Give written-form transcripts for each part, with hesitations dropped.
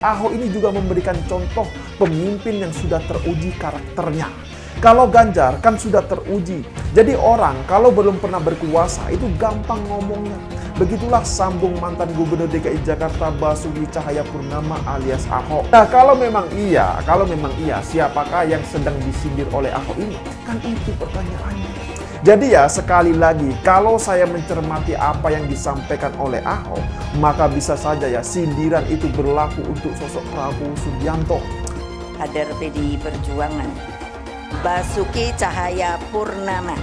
Ahok ini juga memberikan contoh pemimpin yang sudah teruji karakternya. Kalau Ganjar kan sudah teruji. Jadi orang kalau belum pernah berkuasa itu gampang ngomongnya. Begitulah sambung mantan Gubernur DKI Jakarta Basuki Cahayapurnama alias Ahok. Nah, kalau memang iya, siapakah yang sedang disindir oleh Ahok ini? Kan itu pertanyaannya. Jadi ya sekali lagi, kalau saya mencermati apa yang disampaikan oleh Ahok, maka bisa saja ya sindiran itu berlaku untuk sosok Prabowo Subianto. Kader PDI Perjuangan, Basuki Cahayapurnama.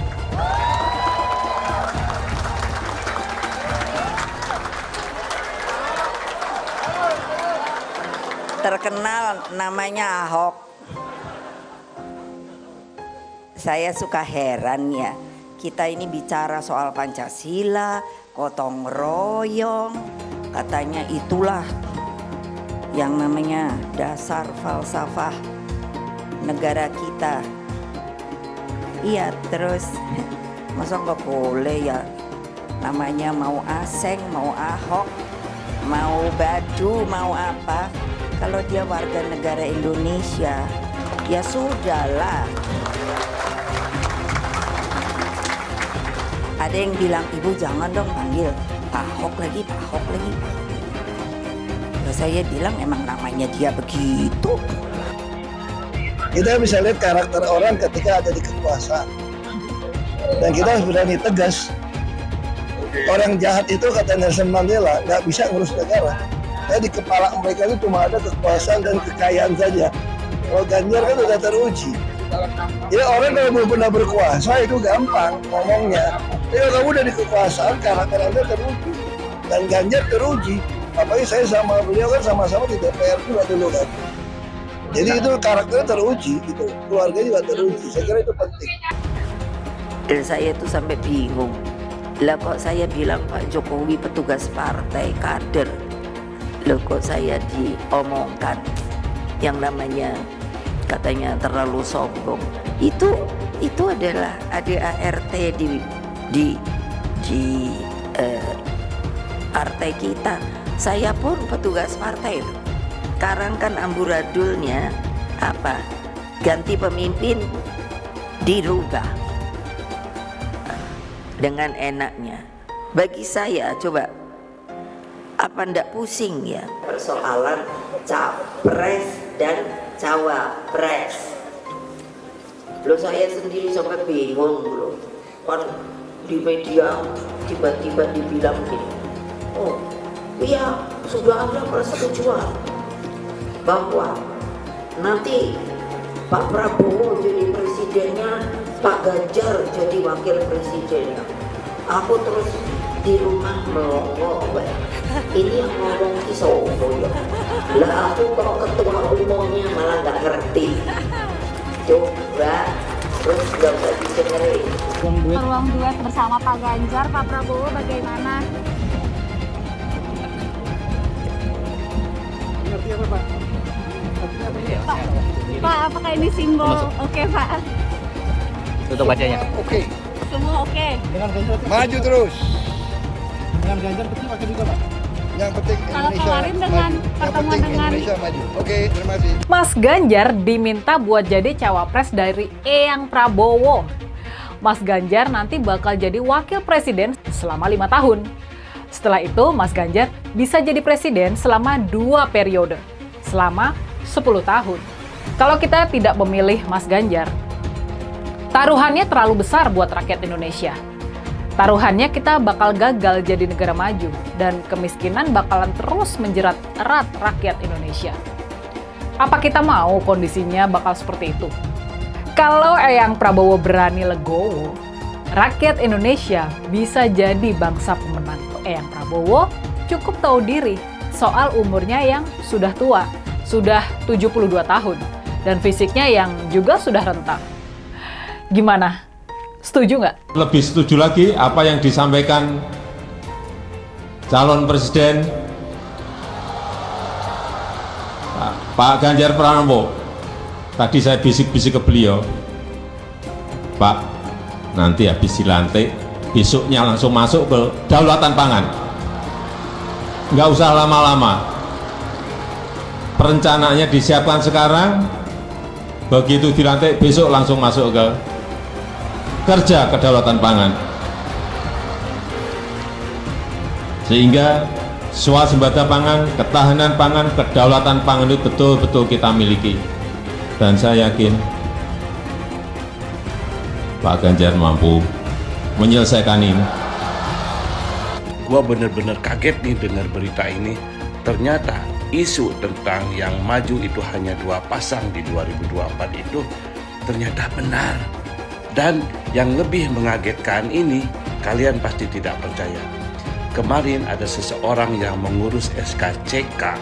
Terkenal namanya Ahok. Saya suka heran ya. Kita ini bicara soal Pancasila, gotong royong, katanya itulah yang namanya dasar falsafah negara kita. Iya, terus masa nggak boleh ya, namanya mau Aseng, mau Ahok, mau Badu, mau apa, kalau dia warga negara Indonesia, ya sudahlah. Ada yang bilang, ibu jangan dong panggil Ahok lagi. Ya, saya bilang emang namanya dia begitu. Kita bisa lihat karakter orang ketika ada di kekuasaan. Dan kita harus berani tegas. Orang jahat itu kata Nelson Mandela nggak bisa ngurus negara. Karena di kepala mereka itu cuma ada kekuasaan dan kekayaan saja. Kalau Ganjar kan sudah teruji. Ya orang kalau belum pernah berkuasa itu gampang ngomongnya. Ya kamu udah di kekuasaan, karakter Anda teruji. Dan Ganjar teruji. Apalagi saya sama beliau kan sama-sama di DPR juga dulu kan. Jadi itu karakternya teruji, gitu. Keluarga juga teruji. Saya kira itu penting. Dan saya tuh sampai bingung. Lah kok saya bilang Pak Jokowi petugas partai kader. Loh kok saya diomongkan yang namanya katanya terlalu sombong. Itu adalah ADART di partai kita. Saya pun petugas partai. Sekarang kan amburadulnya apa? Ganti pemimpin dirubah dengan enaknya. Bagi saya coba, apa ndak pusing ya persoalan capres dan cawapres. Lo saya sendiri sampai bingung loh. Kan di media tiba-tiba dibilang gini, oh iya sudah ada persetujuan bahwa nanti Pak Prabowo jadi presidennya, Pak Ganjar jadi wakil presidennya. Aku terus di rumah melongo, ini yang ngomong Kisobo ya. Lah aku kok ketua umumnya malah nggak ngerti. Coba terus nggak usah didengerin. Peluang duet bersama Pak Ganjar, Pak Prabowo bagaimana? Pak, apakah ini simbol oke Pak? Tutup bacanya. Oke. Semua oke. Dengan Ganjar maju terus. Dengan Ganjar penting wakil juga, Pak. Yang penting Kalau Indonesia kemarin dengan maju. Yang pertemuan penting dengan Indonesia maju. Oke, terima kasih. Mas Ganjar diminta buat jadi cawapres dari Eyang Prabowo. Mas Ganjar nanti bakal jadi wakil presiden selama 5 tahun. Setelah itu, Mas Ganjar bisa jadi presiden selama 2 periode, selama 10 tahun. Kalau kita tidak memilih Mas Ganjar, taruhannya terlalu besar buat rakyat Indonesia. Taruhannya kita bakal gagal jadi negara maju dan kemiskinan bakalan terus menjerat erat rakyat Indonesia. Apa kita mau kondisinya bakal seperti itu? Kalau Eyang Prabowo berani legowo, rakyat Indonesia bisa jadi bangsa pemenang. Eyang Prabowo cukup tahu diri soal umurnya yang sudah tua, sudah 72 tahun, dan fisiknya yang juga sudah rentang. Gimana? Setuju nggak? Lebih setuju lagi apa yang disampaikan calon presiden Pak Ganjar Pranowo. Tadi saya bisik-bisik ke beliau, Pak, nanti habis dilantik, besoknya langsung masuk ke daulatan pangan. Nggak usah lama-lama. perencanaannya disiapkan sekarang, begitu dilantik besok langsung masuk ke kerja kedaulatan pangan. Sehingga swasembada pangan, ketahanan pangan, kedaulatan pangan itu betul-betul kita miliki. Dan saya yakin Pak Ganjar mampu menyelesaikan ini. Gua bener-bener kaget nih dengar berita ini. Ternyata isu tentang yang maju itu hanya 2 pasang di 2024 itu ternyata benar. Dan yang lebih mengagetkan ini, kalian pasti tidak percaya. Kemarin ada seseorang yang mengurus SKCK.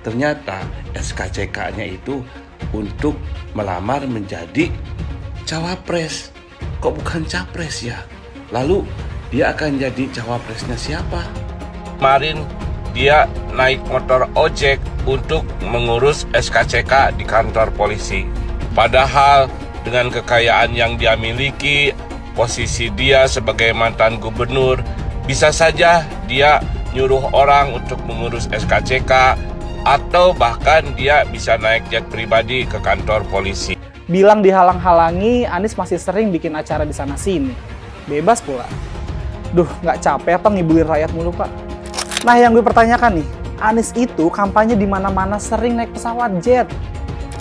Ternyata SKCK-nya itu untuk melamar menjadi cawapres. Kok bukan capres ya? Lalu dia akan jadi cawapresnya siapa? Kemarin dia naik motor ojek untuk mengurus SKCK di kantor polisi. Padahal dengan kekayaan yang dia miliki, posisi dia sebagai mantan gubernur, bisa saja dia nyuruh orang untuk mengurus SKCK, atau bahkan dia bisa naik jet pribadi ke kantor polisi. Bilang dihalang-halangi, Anies masih sering bikin acara di sana-sini. Bebas pula. Duh, nggak capek apa ngibulin rakyat mulu, Pak? Nah, yang gue pertanyakan nih, Anies itu kampanye di mana-mana sering naik pesawat jet.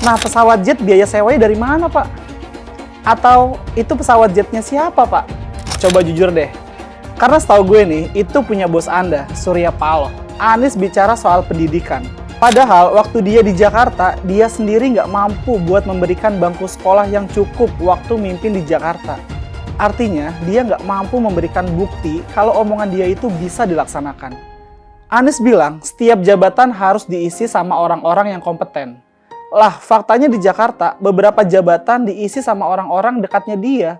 Nah, pesawat jet biaya sewanya dari mana, Pak? Atau itu pesawat jetnya siapa, Pak? Coba jujur deh. Karena setahu gue nih, itu punya bos Anda, Surya Paloh. Anies bicara soal pendidikan. Padahal waktu dia di Jakarta, dia sendiri nggak mampu buat memberikan bangku sekolah yang cukup waktu mimpin di Jakarta. Artinya, dia nggak mampu memberikan bukti kalau omongan dia itu bisa dilaksanakan. Anies bilang, setiap jabatan harus diisi sama orang-orang yang kompeten. Lah, faktanya di Jakarta, beberapa jabatan diisi sama orang-orang dekatnya dia.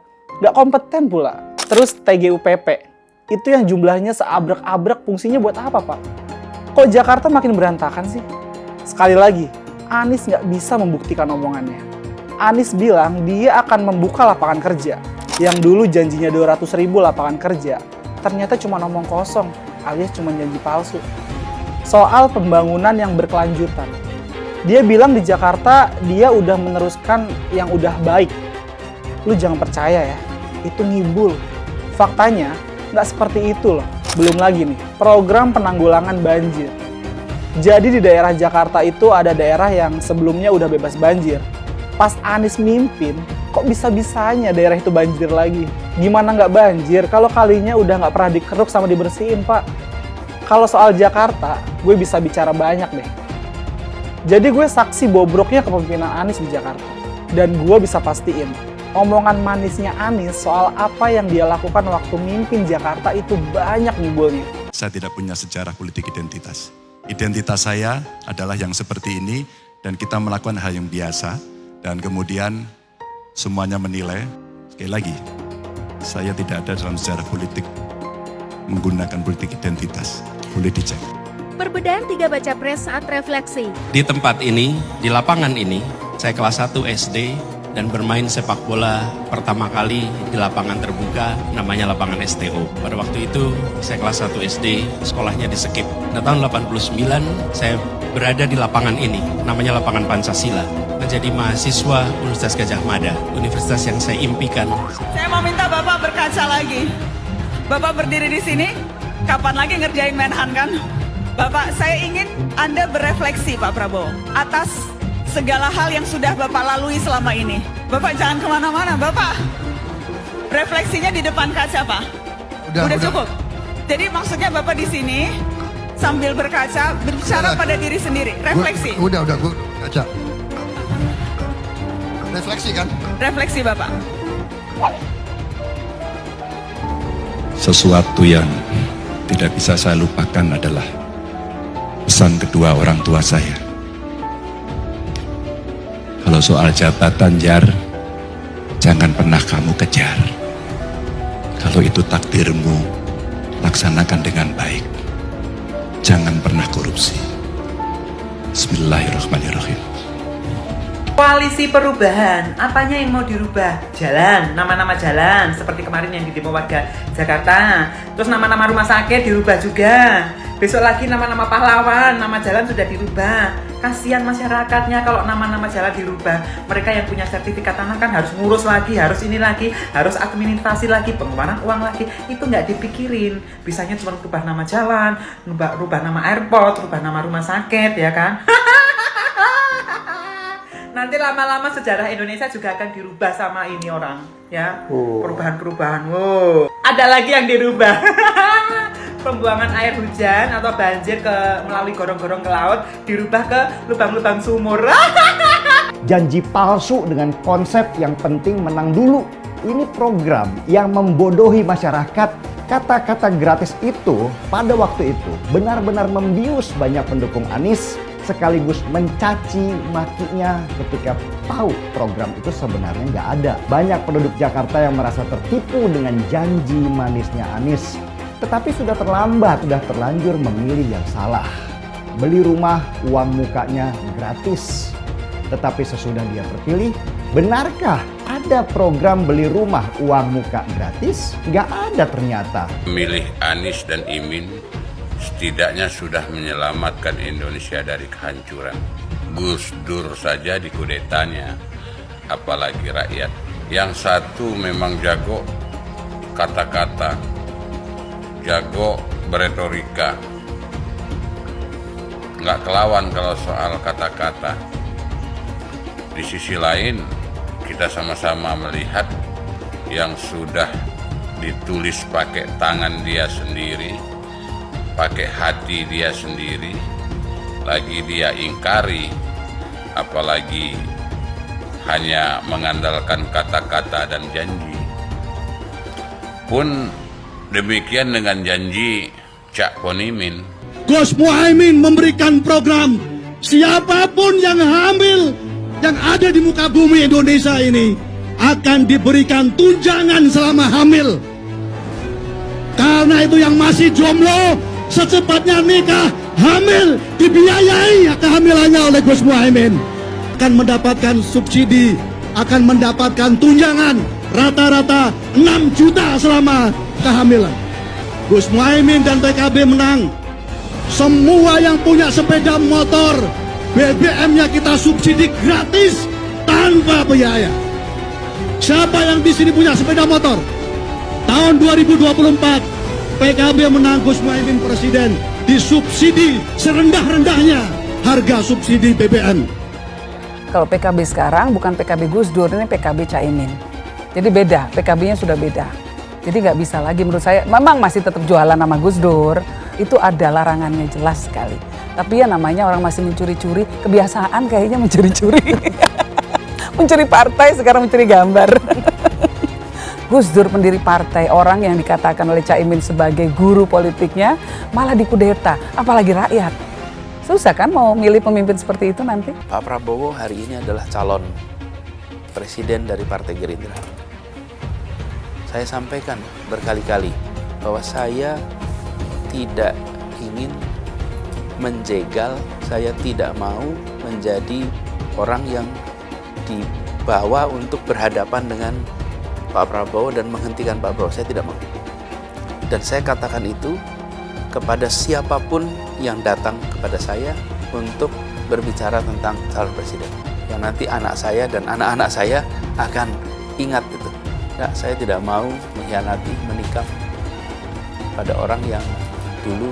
Nggak kompeten pula. Terus TGUPP, itu yang jumlahnya seabrek-abrek, fungsinya buat apa, Pak? Kok Jakarta makin berantakan sih? Sekali lagi, Anies nggak bisa membuktikan omongannya. Anies bilang dia akan membuka lapangan kerja. Yang dulu janjinya 200.000 lapangan kerja, ternyata cuma omong kosong, alias cuma janji palsu. Soal pembangunan yang berkelanjutan. Dia bilang di Jakarta dia udah meneruskan yang udah baik. Lu jangan percaya ya, itu ngibul. Faktanya nggak seperti itu loh. Belum lagi nih, program penanggulangan banjir. Jadi di daerah Jakarta itu ada daerah yang sebelumnya udah bebas banjir. Pas Anies mimpin, kok bisa-bisanya daerah itu banjir lagi? Gimana nggak banjir kalau kalinya udah nggak pernah dikeruk sama dibersihin, Pak? Kalau soal Jakarta, gue bisa bicara banyak deh. Jadi gue saksi bobroknya kepemimpinan Anies di Jakarta. Dan gue bisa pastiin, omongan manisnya Anies soal apa yang dia lakukan waktu mimpin Jakarta itu banyak ngibulnya. Saya tidak punya sejarah politik identitas. Identitas saya adalah yang seperti ini dan kita melakukan hal yang biasa dan kemudian semuanya menilai. Sekali lagi, saya tidak ada dalam sejarah politik menggunakan politik identitas. Boleh dicek. Perbedaan 3 baca pres saat refleksi. Di tempat ini, di lapangan ini, saya kelas 1 SD dan bermain sepak bola pertama kali di lapangan terbuka, namanya lapangan STO. Pada waktu itu, saya kelas 1 SD, sekolahnya di Skip. Pada tahun 89, saya berada di lapangan ini, namanya lapangan Pancasila. Menjadi mahasiswa Universitas Gadjah Mada, universitas yang saya impikan. Saya mau minta Bapak berkaca lagi. Bapak berdiri di sini, kapan lagi ngerjain Menhan kan? Bapak, saya ingin Anda berefleksi Pak Prabowo atas segala hal yang sudah Bapak lalui selama ini. Bapak jangan kemana-mana, Bapak. Refleksinya di depan kaca, Pak. Udah cukup. Jadi maksudnya Bapak di sini sambil berkaca, berbicara pada diri sendiri. Refleksi. Gue kaca. Refleksi kan? Refleksi, Bapak. Sesuatu yang tidak bisa saya lupakan adalah pesan kedua orang tua saya. Kalau soal jabatan, Jar, jangan pernah kamu kejar. Kalau itu takdirmu, laksanakan dengan baik. Jangan pernah korupsi. Bismillahirrahmanirrahim. Koalisi perubahan, apanya yang mau dirubah? Jalan, nama-nama jalan, seperti kemarin yang di demo warga Jakarta. Terus nama-nama rumah sakit dirubah juga. Besok lagi nama-nama pahlawan, nama jalan sudah dirubah. Kasihan masyarakatnya kalau nama-nama jalan dirubah. Mereka yang punya sertifikat tanah kan harus ngurus lagi, harus ini lagi, harus administrasi lagi, pengeluaran uang lagi. Itu nggak dipikirin. Bisanya cuma rubah nama jalan, rubah nama airport, rubah nama rumah sakit, ya kan? Nanti lama-lama sejarah Indonesia juga akan dirubah sama ini orang, ya. Perubahan-perubahan. Wow. Ada lagi yang dirubah. Pembuangan air hujan atau banjir melalui gorong-gorong ke laut dirubah ke lubang-lubang sumur. Janji palsu dengan konsep yang penting menang dulu. Ini program yang membodohi masyarakat. Kata-kata gratis itu pada waktu itu benar-benar membius banyak pendukung Anies, sekaligus mencaci makinya ketika tahu program itu sebenarnya nggak ada. Banyak penduduk Jakarta yang merasa tertipu dengan janji manisnya Anies. Tetapi sudah terlambat, sudah terlanjur memilih yang salah. Beli rumah, uang mukanya gratis. Tetapi sesudah dia terpilih, benarkah ada program beli rumah uang muka gratis? Nggak ada ternyata. Memilih Anies dan Imin setidaknya sudah menyelamatkan Indonesia dari kehancuran. Gus Dur saja dikudetanya, apalagi rakyat. Yang satu memang jago kata-kata, jago beretorika, nggak kelawan kalau soal kata-kata. Di sisi lain, kita sama-sama melihat yang sudah ditulis pakai tangan dia sendiri, pakai hati dia sendiri, lagi dia ingkari, apalagi hanya mengandalkan kata-kata dan janji. Pun demikian dengan janji Cak Ponimin. Gus Muhaimin memberikan program siapapun yang hamil yang ada di muka bumi Indonesia ini akan diberikan tunjangan selama hamil. Karena itu yang masih jomblo secepatnya nikah, hamil, dibiayai kehamilannya oleh Gus Muhaimin. Akan mendapatkan subsidi, akan mendapatkan tunjangan rata-rata 6 juta selama kehamilan. Gus Muhaimin dan PKB menang. Semua yang punya sepeda motor, BBM-nya kita subsidi gratis tanpa biaya. Siapa yang di sini punya sepeda motor? Tahun 2024 PKB menang, Gus Muhaimin presiden, disubsidi serendah-rendahnya harga subsidi BBM. Kalau PKB sekarang bukan PKB Gus Dur, ini PKB Caimin. Jadi beda, PKB-nya sudah beda. Jadi nggak bisa lagi menurut saya, memang masih tetap jualan nama Gus Dur, itu ada larangannya jelas sekali. Tapi ya namanya orang masih mencuri-curi, kebiasaan kayaknya mencuri-curi. Mencuri partai, sekarang mencuri gambar. Gus Dur pendiri partai, orang yang dikatakan oleh Caimin sebagai guru politiknya, malah dikudeta, apalagi rakyat. Susah kan mau milih pemimpin seperti itu nanti? Pak Prabowo hari ini adalah calon presiden dari Partai Gerindra. Saya sampaikan berkali-kali bahwa saya tidak ingin menjegal, saya tidak mau menjadi orang yang dibawa untuk berhadapan dengan Pak Prabowo dan menghentikan Pak Prabowo. Saya tidak mau. Dan saya katakan itu kepada siapapun yang datang kepada saya untuk berbicara tentang calon presiden. Yang nanti anak saya dan anak-anak saya akan ingat itu. Enggak, saya tidak mau mengkhianati, menikam pada orang yang dulu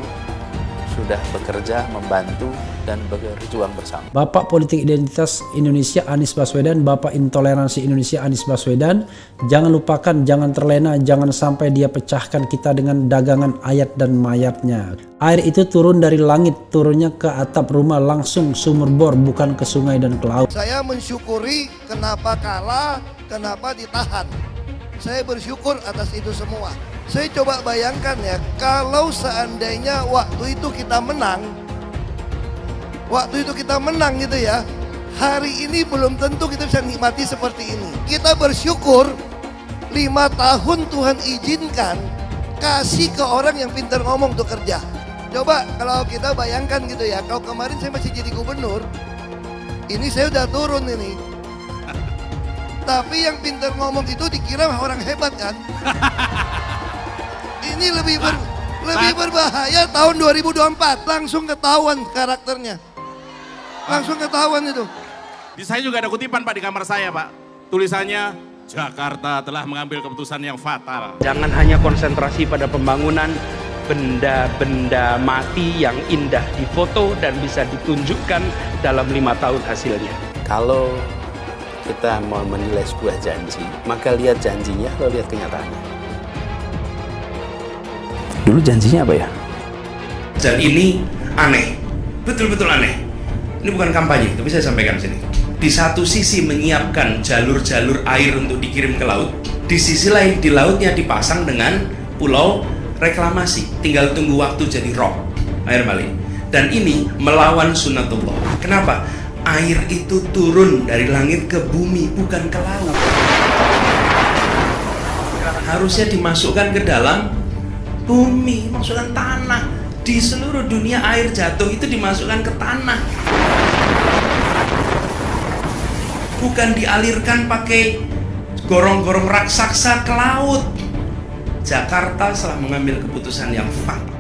sudah bekerja, membantu, dan berjuang bersama. Bapak Politik Identitas Indonesia Anies Baswedan, Bapak Intoleransi Indonesia Anies Baswedan, jangan lupakan, jangan terlena, jangan sampai dia pecahkan kita dengan dagangan ayat dan mayatnya. Air itu turun dari langit, turunnya ke atap rumah langsung sumur bor, bukan ke sungai dan ke laut. Saya mensyukuri kenapa kalah, kenapa ditahan. Saya bersyukur atas itu semua. Saya coba bayangkan ya, kalau seandainya waktu itu kita menang gitu ya, hari ini belum tentu kita bisa nikmati seperti ini. Kita bersyukur 5 tahun Tuhan izinkan kasih ke orang yang pintar ngomong untuk kerja. Coba kalau kita bayangkan gitu ya, kalau kemarin saya masih jadi gubernur, ini saya udah turun ini. Tapi yang pintar ngomong itu dikira orang hebat kan? Ini lebih berbahaya tahun 2024, langsung ketahuan karakternya. Langsung ketahuan itu. Di saya juga ada kutipan Pak di kamar saya Pak. Tulisannya, Jakarta telah mengambil keputusan yang fatal. Jangan hanya konsentrasi pada pembangunan, benda-benda mati yang indah difoto dan bisa ditunjukkan dalam 5 tahun hasilnya. Kalau kita mau menilai sebuah janji, maka lihat janjinya atau lihat kenyataannya. Dulu janjinya apa ya? Dan ini aneh, betul-betul aneh. Ini bukan kampanye, tapi saya sampaikan sini. Di satu sisi menyiapkan jalur-jalur air untuk dikirim ke laut, di sisi lain di lautnya dipasang dengan pulau reklamasi, tinggal tunggu waktu jadi rob, air balik. Dan ini melawan sunatullah. Kenapa? Air itu turun dari langit ke bumi, bukan ke laut. Harusnya dimasukkan ke dalam bumi, masukkan tanah. Di seluruh dunia air jatuh itu dimasukkan ke tanah. Bukan dialirkan pakai gorong-gorong raksasa ke laut. Jakarta telah mengambil keputusan yang fatal.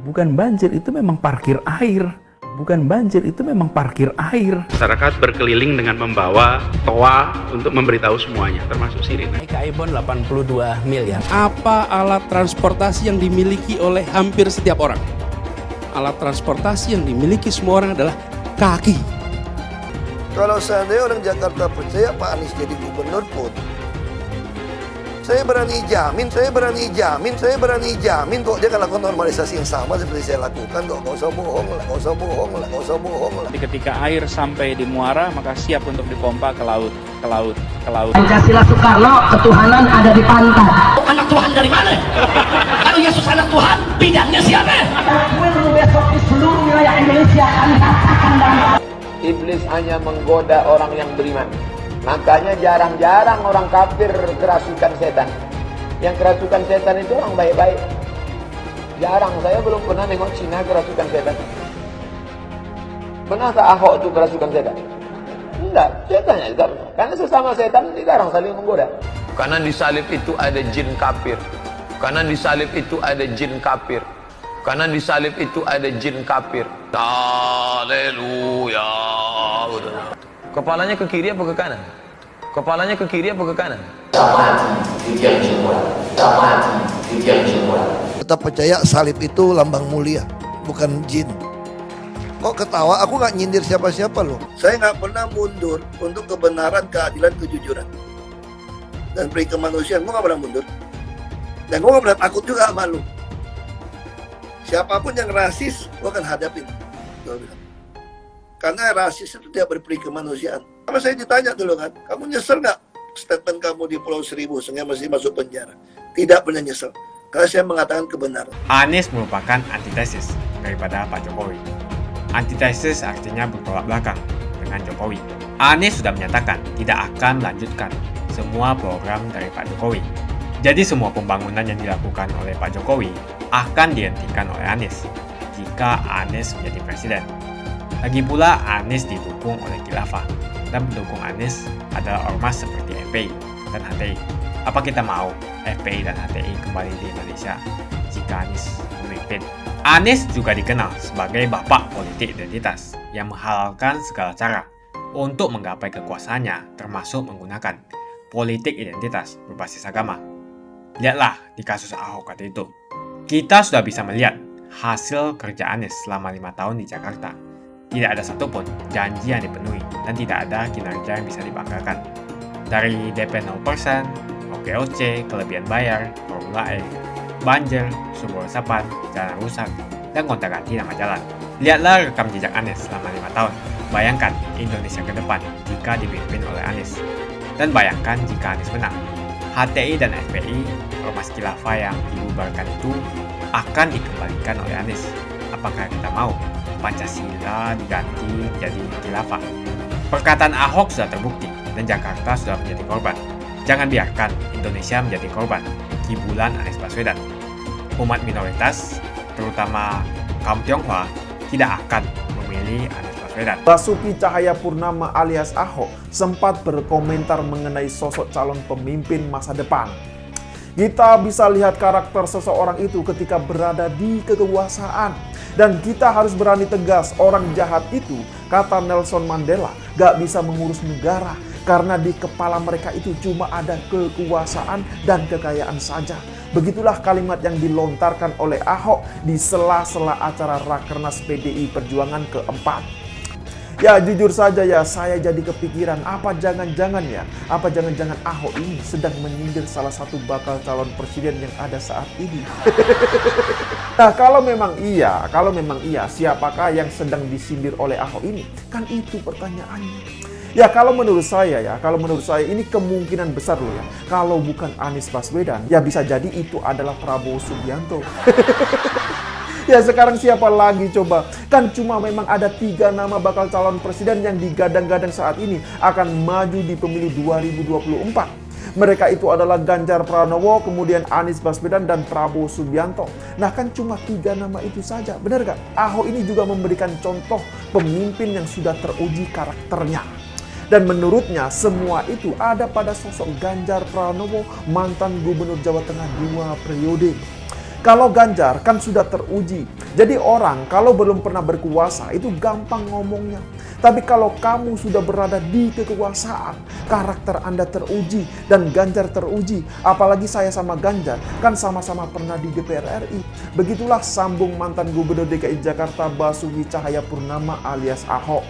Bukan banjir, itu memang parkir air. Bukan banjir, itu memang parkir air. Masyarakat berkeliling dengan membawa toa untuk memberitahu semuanya, termasuk sirine. Ibon 82 miliar. Apa alat transportasi yang dimiliki oleh hampir setiap orang? Alat transportasi yang dimiliki semua orang adalah kaki. Kalau seandainya orang Jakarta percaya Pak Anies jadi gubernur pun, saya berani jamin kok dia akan lakukan normalisasi yang sama seperti saya lakukan kok. Gak usah bohong lah. Ketika air sampai di muara, maka siap untuk dipompa ke laut. Pancasila Soekarno, ketuhanan ada di pantai. Anak Tuhan dari mana? Kalau Yesus anak Tuhan, bidangnya siapa? Besok di seluruh wilayah Indonesia akan katakan dan Iblis hanya menggoda orang yang beriman. Makanya jarang-jarang orang kafir kerasukan setan. Yang kerasukan setan itu orang baik-baik. Jarang, saya belum pernah nengok Cina kerasukan setan. Pernahkah Ahok itu kerasukan setan? Enggak, setannya juga. Karena sesama setan dilarang saling menggoda. Karena di salib itu ada jin kafir. Karena di salib itu ada jin kafir. Karena di salib itu ada jin kafir. Haleluya. Kepalanya ke kiri apa ke kanan? Kepalanya ke kiri apa ke kanan? Tetap percaya salib itu lambang mulia, bukan jin. Kok ketawa? Aku nggak nyindir siapa-siapa loh. Saya nggak pernah mundur untuk kebenaran, keadilan, kejujuran, dan peri kemanusiaan. Gue nggak pernah mundur. Dan gue nggak pernah takut juga sama lu. Siapapun yang rasis, gue akan hadapin. Gue bilang. Karena rasis itu tidak berperi kemanusiaan. Kalau saya ditanya dulu kan, kamu nyesel nggak statement kamu di Pulau Seribu sehingga masih masuk penjara? Tidak pernah nyesel. Karena saya mengatakan kebenaran. Anies merupakan antitesis daripada Pak Jokowi. Antitesis artinya bertolak belakang dengan Jokowi. Anies sudah menyatakan tidak akan melanjutkan semua program dari Pak Jokowi. Jadi semua pembangunan yang dilakukan oleh Pak Jokowi akan dihentikan oleh Anies jika Anies menjadi presiden. Lagi pula Anies didukung oleh khilafah dan pendukung Anies adalah ormas seperti FPI dan HTI. Apa kita mau FPI dan HTI kembali di Indonesia jika Anies memimpin? Anies juga dikenal sebagai bapak politik identitas yang menghalalkan segala cara untuk menggapai kekuasaannya, termasuk menggunakan politik identitas berbasis agama. Lihatlah di kasus Ahok waktu itu. Kita sudah bisa melihat hasil kerja Anies selama 5 tahun di Jakarta. Tidak ada satupun janji yang dipenuhi dan tidak ada kinerja yang bisa dibanggakan. Dari DP 0%, OKOC, kelebihan bayar, Formula E, banjir, sumber resapan, jalan rusak, dan gonta-ganti nama jalan. Lihatlah rekam jejak Anies selama 5 tahun. Bayangkan Indonesia ke depan jika dipimpin oleh Anies. Dan bayangkan jika Anies menang. HTI dan FPI, ormas khilafah yang dibubarkan itu akan dikembalikan oleh Anies. Apakah kita mau Pancasila diganti jadi khilafah? Perkataan Ahok sudah terbukti dan Jakarta sudah menjadi korban. Jangan biarkan Indonesia menjadi korban kibulan Anies Baswedan. Umat minoritas, terutama kaum Tionghoa, tidak akan memilih Anies Baswedan. Basuki Cahayapurnama alias Ahok sempat berkomentar mengenai sosok calon pemimpin masa depan. Kita bisa lihat karakter seseorang itu ketika berada di kekuasaan. Dan kita harus berani tegas, orang jahat itu, kata Nelson Mandela, gak bisa mengurus negara. Karena di kepala mereka itu cuma ada kekuasaan dan kekayaan saja. Begitulah kalimat yang dilontarkan oleh Ahok di sela-sela acara Rakernas PDI Perjuangan keempat. Ya jujur saja ya, saya jadi kepikiran apa jangan-jangan Ahok ini sedang menyindir salah satu bakal calon presiden yang ada saat ini. Nah kalau memang iya, siapakah yang sedang disindir oleh Ahok ini? Kan itu pertanyaannya. Ya kalau menurut saya ini kemungkinan besar loh ya. Kalau bukan Anies Baswedan, ya bisa jadi itu adalah Prabowo Subianto. Ya sekarang siapa lagi coba? Kan cuma memang ada 3 nama bakal calon presiden yang digadang-gadang saat ini akan maju di pemilu 2024. Mereka itu adalah Ganjar Pranowo, kemudian Anies Baswedan, dan Prabowo Subianto. Nah kan cuma 3 nama itu saja, benar gak? Ahok ini juga memberikan contoh pemimpin yang sudah teruji karakternya. Dan menurutnya semua itu ada pada sosok Ganjar Pranowo, mantan gubernur Jawa Tengah 2 periode. Kalau Ganjar kan sudah teruji. Jadi orang kalau belum pernah berkuasa itu gampang ngomongnya. Tapi kalau kamu sudah berada di kekuasaan, karakter Anda teruji dan Ganjar teruji. Apalagi saya sama Ganjar kan sama-sama pernah di DPR RI. Begitulah sambung mantan gubernur DKI Jakarta Basuki Cahayapurnama alias Ahok.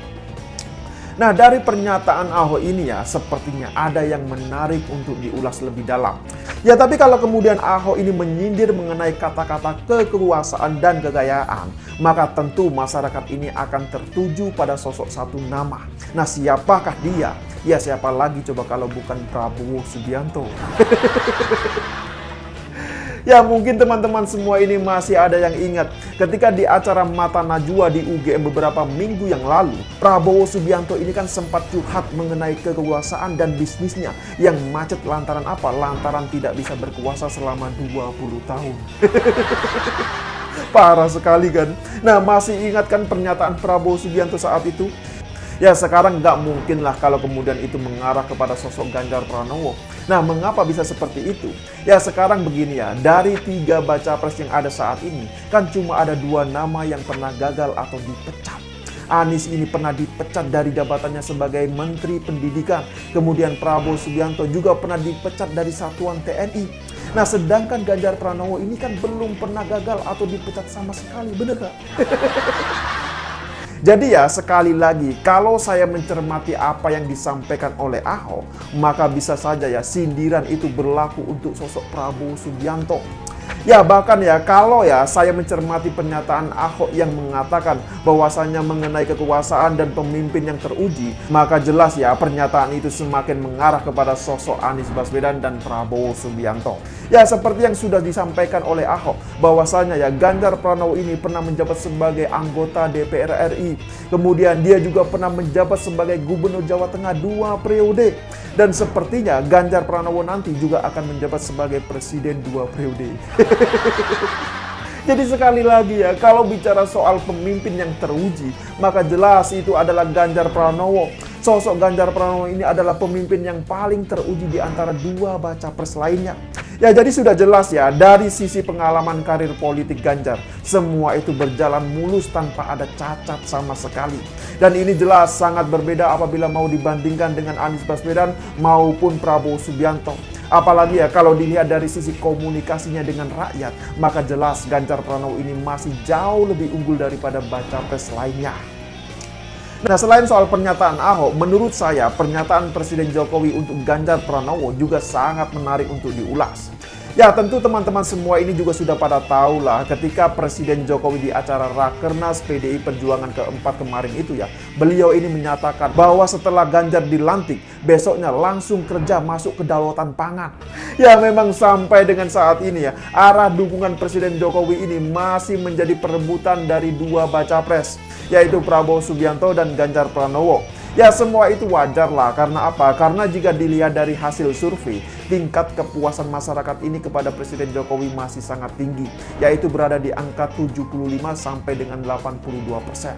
Nah dari pernyataan Ahok ini ya sepertinya ada yang menarik untuk diulas lebih dalam. Ya tapi kalau kemudian Ahok ini menyindir mengenai kata-kata kekuasaan dan kekayaan, maka tentu masyarakat ini akan tertuju pada sosok satu nama. Nah siapakah dia? Ya siapa lagi coba kalau bukan Prabowo Subianto. Ya mungkin teman-teman semua ini masih ada yang ingat ketika di acara Mata Najwa di UGM beberapa minggu yang lalu, Prabowo Subianto ini kan sempat curhat mengenai kekuasaan dan bisnisnya yang macet lantaran apa? Lantaran tidak bisa berkuasa selama 20 tahun. Parah sekali kan? Nah masih ingat kan pernyataan Prabowo Subianto saat itu? Ya sekarang nggak mungkin lah kalau kemudian itu mengarah kepada sosok Ganjar Pranowo. Nah mengapa bisa seperti itu? Ya sekarang begini ya, dari 3 baca pres yang ada saat ini, kan cuma ada 2 nama yang pernah gagal atau dipecat. Anies ini pernah dipecat dari jabatannya sebagai Menteri Pendidikan. Kemudian Prabowo Subianto juga pernah dipecat dari Satuan TNI. Nah sedangkan Ganjar Pranowo ini kan belum pernah gagal atau dipecat sama sekali, bener gak? Jadi ya sekali lagi, kalau saya mencermati apa yang disampaikan oleh Ahok, maka bisa saja ya sindiran itu berlaku untuk sosok Prabowo Subianto. Ya bahkan ya kalau ya saya mencermati pernyataan Ahok yang mengatakan bahwasannya mengenai kekuasaan dan pemimpin yang teruji, maka jelas ya pernyataan itu semakin mengarah kepada sosok Anies Baswedan dan Prabowo Subianto. Ya seperti yang sudah disampaikan oleh Ahok, bahwasanya ya Ganjar Pranowo ini pernah menjabat sebagai anggota DPR RI. Kemudian dia juga pernah menjabat sebagai gubernur Jawa Tengah 2 periode. Dan sepertinya Ganjar Pranowo nanti juga akan menjabat sebagai presiden 2 periode. Jadi sekali lagi ya, kalau bicara soal pemimpin yang teruji, maka jelas itu adalah Ganjar Pranowo. Sosok Ganjar Pranowo ini adalah pemimpin yang paling teruji di antara 2 baca pres lainnya. Ya jadi sudah jelas ya, dari sisi pengalaman karir politik Ganjar, semua itu berjalan mulus tanpa ada cacat sama sekali. Dan ini jelas sangat berbeda apabila mau dibandingkan dengan Anies Baswedan maupun Prabowo Subianto. Apalagi ya kalau dilihat dari sisi komunikasinya dengan rakyat, maka jelas Ganjar Pranowo ini masih jauh lebih unggul daripada baca pres lainnya. Nah selain soal pernyataan Ahok, menurut saya pernyataan Presiden Jokowi untuk Ganjar Pranowo juga sangat menarik untuk diulas. Ya tentu teman-teman semua ini juga sudah pada tahu lah ketika Presiden Jokowi di acara Rakernas PDI Perjuangan keempat kemarin itu ya, beliau ini menyatakan bahwa setelah Ganjar dilantik, besoknya langsung kerja masuk kedaulatan pangan. Ya memang sampai dengan saat ini ya, arah dukungan Presiden Jokowi ini masih menjadi perebutan dari 2 baca pres, yaitu Prabowo Subianto dan Ganjar Pranowo. Ya semua itu wajar lah, karena apa? Karena jika dilihat dari hasil survei, tingkat kepuasan masyarakat ini kepada Presiden Jokowi masih sangat tinggi, yaitu berada di angka 75 sampai dengan 82%.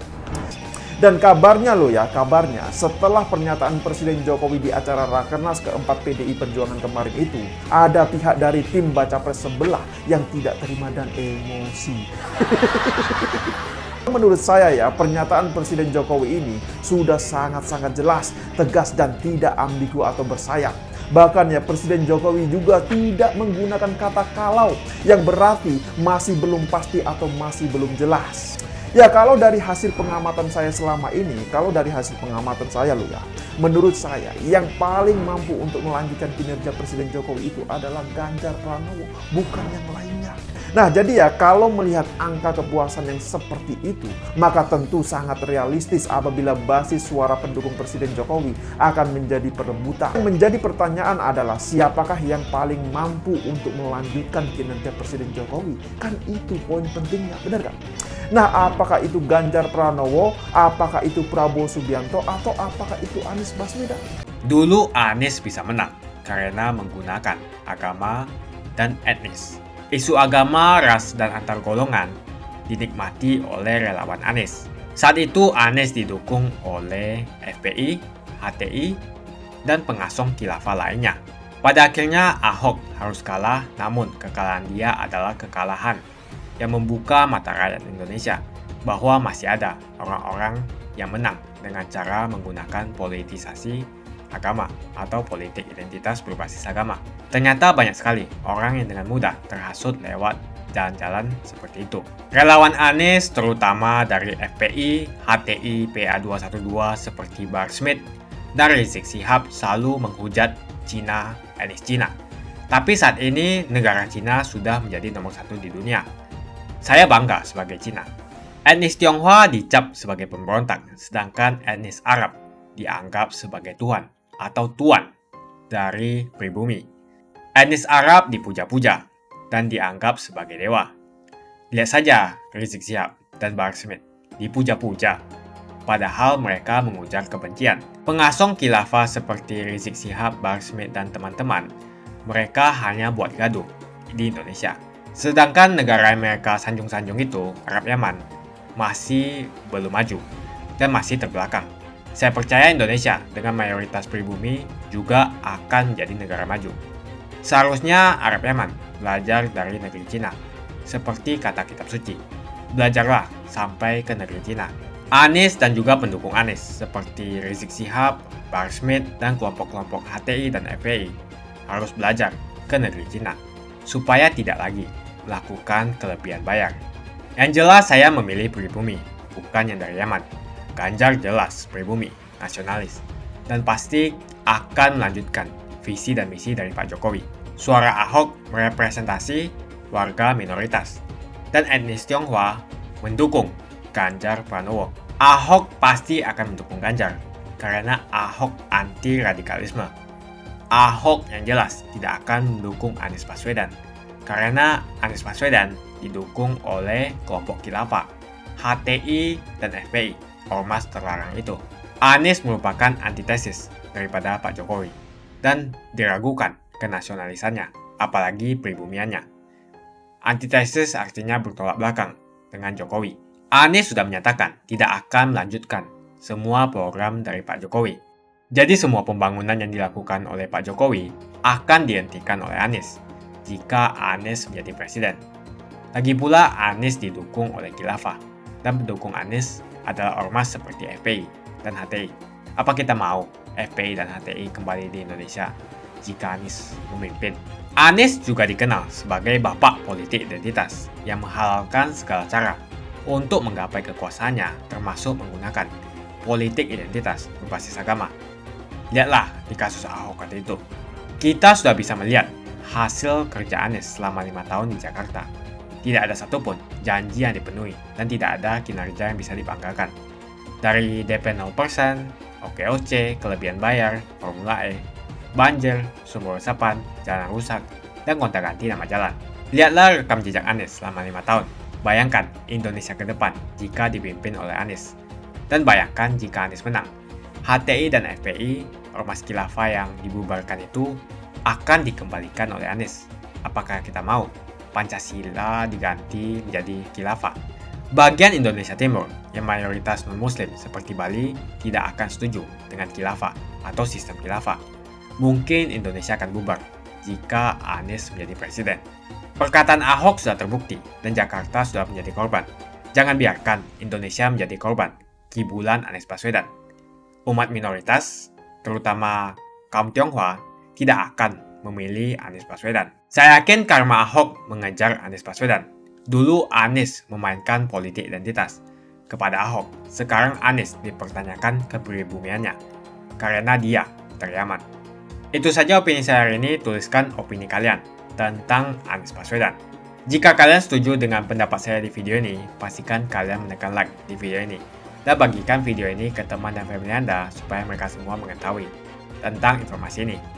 Dan kabarnya loh ya, kabarnya setelah pernyataan Presiden Jokowi di acara Rakernas keempat PDI Perjuangan kemarin itu, ada pihak dari tim baca pres sebelah yang tidak terima dan emosi. Menurut saya ya, pernyataan Presiden Jokowi ini sudah sangat-sangat jelas, tegas dan tidak ambigu atau bersayap. Bahkan ya Presiden Jokowi juga tidak menggunakan kata kalau yang berarti masih belum pasti atau masih belum jelas. Ya kalau dari hasil pengamatan saya selama ini, menurut saya yang paling mampu untuk melanjutkan kinerja Presiden Jokowi itu adalah Ganjar Pranowo, bukan yang lainnya. Nah jadi ya kalau melihat angka kepuasan yang seperti itu, maka tentu sangat realistis apabila basis suara pendukung Presiden Jokowi akan menjadi perebutan. Yang menjadi pertanyaan adalah siapakah yang paling mampu untuk melanjutkan kinerja Presiden Jokowi? Kan itu poin pentingnya, benar kan? Nah, apakah itu Ganjar Pranowo, apakah itu Prabowo Subianto, atau apakah itu Anies Baswedan? Dulu Anies bisa menang karena menggunakan agama dan etnis. Isu agama, ras, dan antar golongan dinikmati oleh relawan Anies. Saat itu Anies didukung oleh FPI, HTI, dan pengasong khilafah lainnya. Pada akhirnya Ahok harus kalah, namun kekalahan dia adalah kekalahan yang membuka mata rakyat Indonesia bahwa masih ada orang-orang yang menang dengan cara menggunakan politisasi agama atau politik identitas berbasis agama. Ternyata banyak sekali orang yang dengan mudah terhasut lewat jalan-jalan seperti itu. Relawan Anies terutama dari FPI, HTI, PA212 seperti Bahar Smith dan Rizik Syihab selalu menghujat Cina, etnis Cina. Tapi saat ini negara Cina sudah menjadi nomor 1 di dunia. Saya bangga sebagai Cina. Etnis Tionghoa dicap sebagai pemberontak, sedangkan etnis Arab dianggap sebagai Tuhan atau tuan dari pribumi. Etnis Arab dipuja-puja dan dianggap sebagai dewa. Lihat saja Rizik Syihab dan Bahar Smith dipuja-puja, padahal mereka mengujar kebencian. Pengasong khilafah seperti Rizik Syihab, Bahar Smith, dan teman-teman, mereka hanya buat gaduh di Indonesia. Sedangkan negara yang mereka sanjung-sanjung itu, Arab Yaman, masih belum maju dan masih terbelakang. Saya percaya Indonesia dengan mayoritas pribumi juga akan menjadi negara maju. Seharusnya Arab Yaman belajar dari negeri Cina, seperti kata kitab suci. Belajarlah sampai ke negeri Cina. Anies dan juga pendukung Anies, seperti Rizik Syihab, Bahar Smith, dan kelompok-kelompok HTI dan FPI, harus belajar ke negeri Cina, supaya tidak lagi melakukan kelebihan bayar. Yang jelas saya memilih pribumi, bukan yang dari Yaman. Ganjar jelas pribumi, nasionalis, dan pasti akan melanjutkan visi dan misi dari Pak Jokowi. Suara Ahok merepresentasi warga minoritas, dan etnis Tionghoa mendukung Ganjar Pranowo. Ahok pasti akan mendukung Ganjar, karena Ahok anti radikalisme. Ahok yang jelas tidak akan mendukung Anies Baswedan, karena Anies Baswedan didukung oleh kelompok khilafah, HTI, dan FPI, ormas terlarang itu. Anies merupakan antitesis daripada Pak Jokowi, dan diragukan kenasionalisannya, apalagi pribumiannya. Antitesis artinya bertolak belakang dengan Jokowi. Anies sudah menyatakan tidak akan melanjutkan semua program dari Pak Jokowi. Jadi semua pembangunan yang dilakukan oleh Pak Jokowi akan dihentikan oleh Anies jika Anies menjadi presiden. Lagi pula Anies didukung oleh khilafah, dan pendukung Anies adalah ormas seperti FPI dan HTI. Apa kita mau FPI dan HTI kembali di Indonesia jika Anies memimpin? Anies juga dikenal sebagai bapak politik identitas yang menghalalkan segala cara untuk menggapai kekuasaannya, termasuk menggunakan politik identitas berbasis agama. Lihatlah di kasus Ahok kali itu. Kita sudah bisa melihat hasil kerja Anies selama 5 tahun di Jakarta. Tidak ada satupun janji yang dipenuhi dan tidak ada kinerja yang bisa dibanggakan. Dari DP 0%, OKOC, kelebihan bayar, Formula E, banjir, sumber resapan, jalan rusak, dan gonta-ganti nama jalan. Lihatlah rekam jejak Anies selama 5 tahun. Bayangkan Indonesia ke depan jika dipimpin oleh Anies. Dan bayangkan jika Anies menang. HTI dan FPI, ormas khilafah yang dibubarkan itu, akan dikembalikan oleh Anies. Apakah kita mau Pancasila diganti menjadi khilafah? Bagian Indonesia Timur yang mayoritas non-muslim seperti Bali tidak akan setuju dengan khilafah atau sistem khilafah. Mungkin Indonesia akan bubar jika Anies menjadi presiden. Perkataan Ahok sudah terbukti dan Jakarta sudah menjadi korban. Jangan biarkan Indonesia menjadi korban kibulan Anies Baswedan. Umat minoritas, terutama kaum Tionghoa, tidak akan memilih Anies Baswedan. Saya yakin karma Ahok mengejar Anies Baswedan. Dulu Anies memainkan politik identitas kepada Ahok. Sekarang Anies dipertanyakan kepribumiannya karena dia teriaman. Itu saja opini saya hari ini. Tuliskan opini kalian tentang Anies Baswedan. Jika kalian setuju dengan pendapat saya di video ini, pastikan kalian menekan like di video ini dan bagikan video ini ke teman dan family Anda supaya mereka semua mengetahui tentang informasi ini.